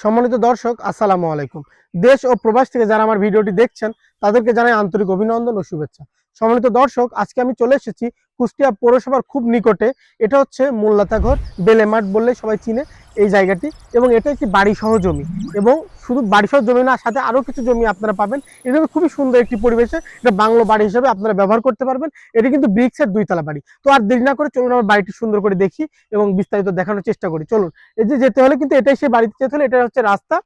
সম্মানিত দর্শক, আসসালামু আলাইকুম। দেশ ও প্রবাস থেকে যারা আমার ভিডিওটি দেখছেন তাদেরকে জানাই আন্তরিক অভিনন্দন ও শুভেচ্ছা। সম্মানিত দর্শক, আজকে আমি চলে এসেছি কুষ্টিয়া পৌরসভার খুব নিকটে। এটা হচ্ছে মোল্লাতাঘর বেলেমাঠ বললে সবাই চিনে এই জায়গাটি, এবং এটা একটি বাড়িসহ জমি। এবং শুধু বাড়িসহ জমি না, সাথে আরও কিছু জমি আপনারা পাবেন। এটা কিন্তু খুবই সুন্দর একটি পরিবেশে, এটা বাংলো বাড়ি হিসেবে আপনারা ব্যবহার করতে পারবেন। এটি কিন্তু ব্রিক্সের 2 তলা বাড়ি। তো আর দেরি না করে চলুন আমার বাড়িটি সুন্দর করে দেখি এবং বিস্তারিত দেখানোর চেষ্টা করি। চলুন। এই যে যেতে হলে কিন্তু এটাই, সেই বাড়িতে যেতে হলে এটা হচ্ছে রাস্তা।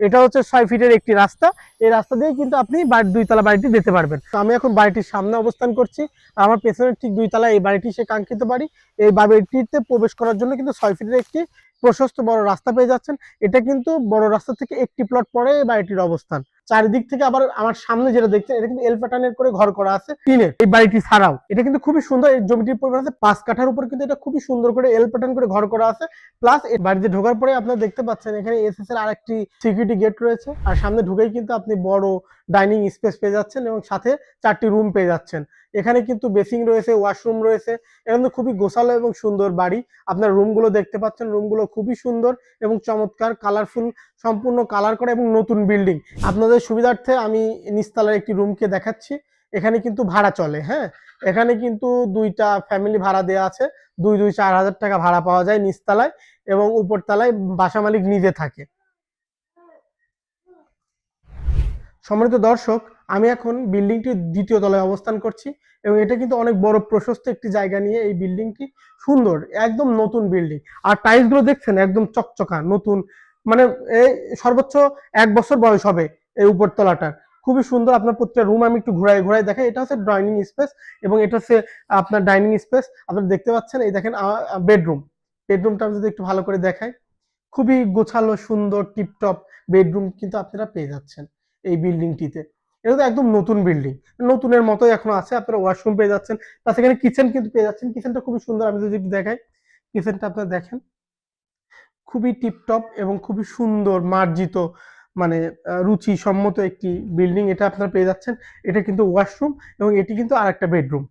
এটা হচ্ছে 6 ফিটের একটি রাস্তা। এই রাস্তা দিয়ে কিন্তু আপনি 2 তলা বাড়িটি যেতে পারবেন। তো আমি এখন বাড়িটির সামনে অবস্থান করছি। আমার পেছনের ঠিক 2 তলা এই বাড়িটি সে কাঙ্ক্ষিত বাড়ি। এই বাড়িটিতে প্রবেশ করার জন্য কিন্তু 6 ফিটের একটি প্রশস্ত বড় রাস্তা পেয়ে যাচ্ছেন। এটা কিন্তু বড় রাস্তা থেকে একটি প্লট পরে এই বাড়িটির অবস্থান। চারিদিক থেকে আবার আমার সামনে যেটা দেখছেন, এটা কিন্তু এল প্যাটার্নের করে ঘর করা আছে টিনের। এই বাড়িটি ছাড়াও এটা কিন্তু খুবই সুন্দর। এই জমিটির পরিমাণ আছে 5 কাঠার উপর, কিন্তু এটা খুবই সুন্দর করে এল প্যাটার্ন করে ঘর করা আছে। প্লাস এই বাড়িতে ঢোকার পরে আপনারা দেখতে পাচ্ছেন এখানে এসএস এর আরেকটি সিকিউরিটি গেট রয়েছে। আর সামনে ঢুকেই কিন্তু আপনি বড় ডাইনিং স্পেস পেয়ে যাচ্ছেন এবং সাথে 4টি রুম পেয়ে যাচ্ছেন। এখানে কিন্তু বেসিং রয়েছে, ওয়াশরুম রয়েছে। এটা কিন্তু খুবই গোছালো এবং সুন্দর বাড়ি। আপনার রুমগুলো দেখতে পাচ্ছেন, রুমগুলো খুবই সুন্দর এবং চমৎকার, কালারফুল, সম্পূর্ণ কালার করা এবং নতুন বিল্ডিং। আপনাদের সুবিধার্থে আমি নিচতলার একটি রুমকে দেখাচ্ছি। এখানে কিন্তু ভাড়া চলে, হ্যাঁ। এখানে কিন্তু 2টা ফ্যামিলি ভাড়া দেওয়া আছে। 4,000 টাকা ভাড়া পাওয়া যায় নিচতলায়, এবং উপরতলায় বাসা মালিক নিজে থাকে। সম্মানিত দর্শক, আমি এখন বিল্ডিংটির 2য় তলায় অবস্থান করছি, এবং এটা কিন্তু অনেক বড় প্রশস্ত একটি জায়গা নিয়ে এই বিল্ডিংটি। সুন্দর, একদম নতুন বিল্ডিং। আর টাইলস গুলো দেখছেন একদম চকচকা নতুন। মানে এই সর্বোচ্চ 1 বছর বয়স হবে এই উপরতলাটার। খুবই সুন্দর। আপনার প্রত্যেকটা রুম আমি একটু ঘুরাই ঘুরাই দেখাই। এটা হচ্ছে ডাইনিং স্পেস, এবং এটা হচ্ছে আপনার ডাইনিং স্পেস। আপনারা দেখতে পাচ্ছেন, এই দেখেন বেডরুম। বেডরুমটা আমি যদি একটু ভালো করে দেখাই, খুবই গোছালো, সুন্দর, টিপটপ বেডরুম কিন্তু আপনারা পেয়ে যাচ্ছেন এই বিল্ডিংটিতে। এটা তো একদম নতুন বিল্ডিং, নতুনের মতোই এখনো আছে। আপনারা ওয়াশরুম পেয়ে যাচ্ছেন, প্লাস এখানে কিচেন কিন্তু পেয়ে যাচ্ছেন। কিচেনটা খুবই সুন্দর, আমি যদি একটু দেখাই কিচেনটা আপনারা দেখেন, খুবই টিপটপ এবং খুবই সুন্দর মার্জিত, মানে রুচিসম্মত একটি বিল্ডিং এটা আপনারা পেয়ে যাচ্ছেন। এটা কিন্তু ওয়াশরুম, এবং এটি কিন্তু আরেকটা বেডরুম।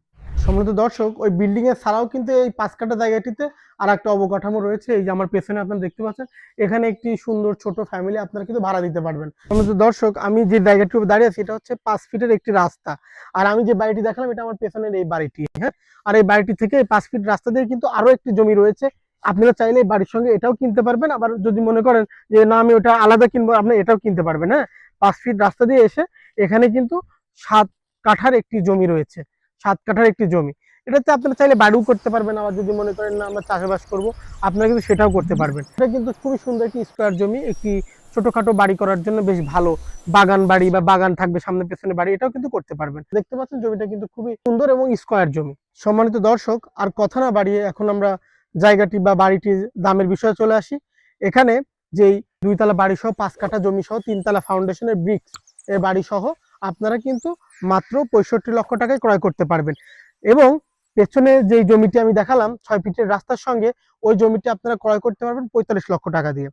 সম্মানিত দর্শক, ওই বিল্ডিং এর ছাড়াও কিন্তু এই 5 কাঠা জায়গাটিতে আর একটা অবকাঠামো রয়েছে। এই যে আমার পেছনে আপনারা দেখতে পাচ্ছেন, এখানে একটি সুন্দর ছোট ফ্যামিলি আপনারা কিন্তু ভাড়া দিতে পারবেন। সম্মানিত দর্শক, আমি যে জায়গাটির উপর দাঁড়িয়ে আছি এটা হচ্ছে 5 ফিটের একটি রাস্তা। আর আমি যে বাড়িটি দেখালাম এটা আমার পেছনের এই বাড়িটি, হ্যাঁ। আর এই বাড়িটি থেকে 5 ফিট রাস্তা দিয়ে কিন্তু আরো একটি জমি রয়েছে। আপনারা চাইলে এই বাড়ির সঙ্গে এটাও কিনতে পারবেন। আবার যদি মনে করেন যে না, আমি ওটা আলাদা কিনবো, আপনি এটাও কিনতে পারবেন, হ্যাঁ। 5 ফিট রাস্তা দিয়ে এসে এখানে কিন্তু 7 কাঠার একটি জমি রয়েছে। 7 কাঠার একটি জমি। এটাতে আপনারা চাইলে বাড়িও করতে পারবেন। আবার যদি মনে করেন না আমরা চাষাবাস করবো, আপনারা কিন্তু সেটাও করতে পারবেন। এটা কিন্তু খুবই সুন্দর একটি স্কোয়ার জমি, একটি ছোটখাটো বাড়ি করার জন্য বেশ ভালো। বাগান বাড়ি বা বাগান থাকবে সামনে পেছনে বাড়ি, এটাও কিন্তু করতে পারবেন। দেখতে পাচ্ছেন জমিটা কিন্তু খুবই সুন্দর এবং স্কোয়ার জমি। সম্মানিত দর্শক, আর কথা না বাড়িয়ে এখন আমরা জায়গাটি বা বাড়িটির দামের বিষয়ে চলে আসি। এখানে যেই 2 তলা বাড়ি সহ 5 কাঠা জমি সহ 3 তলা ফাউন্ডেশনের ব্রিক্স এর বাড়ি সহ আপনারা কিন্তু মাত্র 65 লক্ষ টাকায় ক্রয় করতে পারবেন। এবং পেছনে যেই জমিটি আমি দেখালাম 6 ফিটের রাস্তার সঙ্গে, ওই জমিটি আপনারা ক্রয় করতে পারবেন 45 লক্ষ টাকা দিয়ে।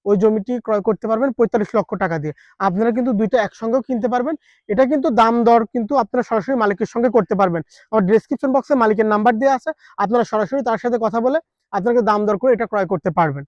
ওই জমিটি ক্রয় করতে পারবেন 45 লক্ষ টাকা দিয়ে। আপনারা কিন্তু 2টা একসঙ্গেও কিনতে পারবেন। এটা কিন্তু দাম দর কিন্তু আপনারা সরাসরি মালিকের সঙ্গে করতে পারবেন। আমার ডেসক্রিপশন বক্সে মালিকের নাম্বার দেওয়া আছে, আপনারা সরাসরি তার সাথে কথা বলে আপনাকে দাম দর করে এটা ক্রয় করতে পারবেন।